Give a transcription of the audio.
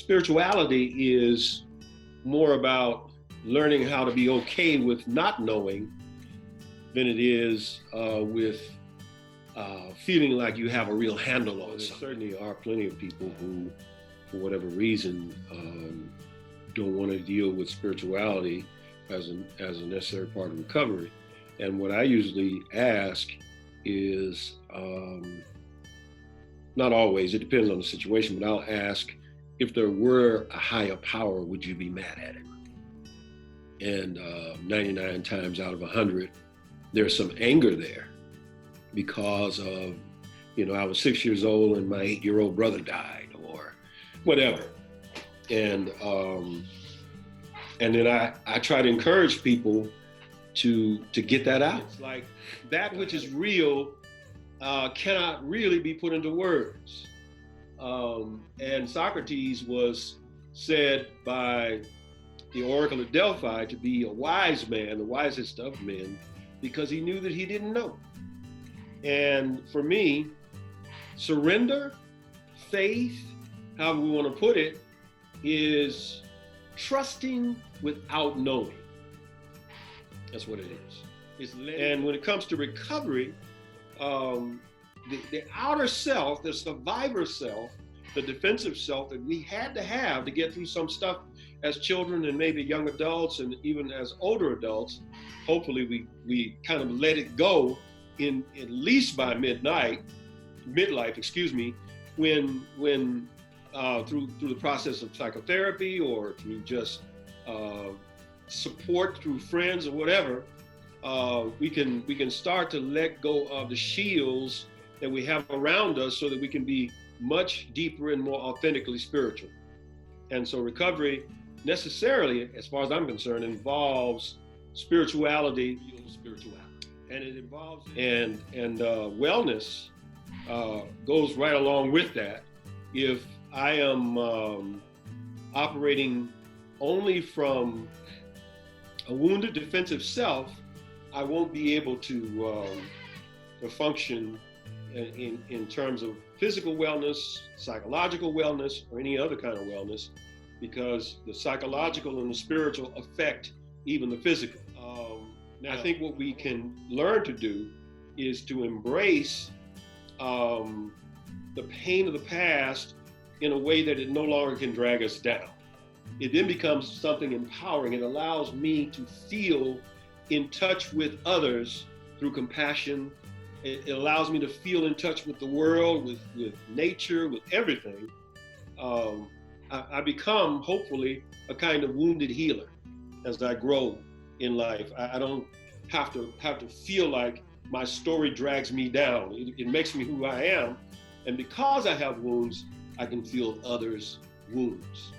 spirituality is more about learning how to be okay with not knowing than it is with feeling like you have a real handle on it. There certainly are plenty of people who, for whatever reason, don't want to deal with spirituality as a necessary part of recovery. And what I usually ask is, not always, it depends on the situation, but I'll ask, if there were a higher power, would you be mad at it? And 99 times out of 100, there's some anger there because of, I was 6 years old and my 8-year-old brother died or whatever. And then I try to encourage people to get that out. It's like that which is real cannot really be put into words. And Socrates was said by the Oracle of Delphi to be a wise man, the wisest of men, because he knew that he didn't know. And for me, surrender, faith, however we want to put it, is trusting without knowing. That's what it is. And when it comes to recovery, the outer self, the survivor self, the defensive self that we had to have to get through some stuff as children and maybe young adults and even as older adults, hopefully we kind of let it go in at least by midlife, when through the process of psychotherapy or through just support through friends or whatever, we can start to let go of the shields that we have around us so that we can be much deeper and more authentically spiritual. And so recovery necessarily, as far as I'm concerned, involves spirituality, and it involves and wellness goes right along with that. If I am operating only from a wounded defensive self, I won't be able to function in terms of physical wellness, psychological wellness, or any other kind of wellness, because the psychological and the spiritual affect even the physical. Now, I think what we can learn to do is to embrace the pain of the past in a way that it no longer can drag us down. It then becomes something empowering. It allows me to feel in touch with others through compassion. It allows me to feel in touch with the world, with nature, with everything. I become, hopefully, a kind of wounded healer as I grow in life. I don't have to feel like my story drags me down. It makes me who I am. And because I have wounds, I can feel others' wounds.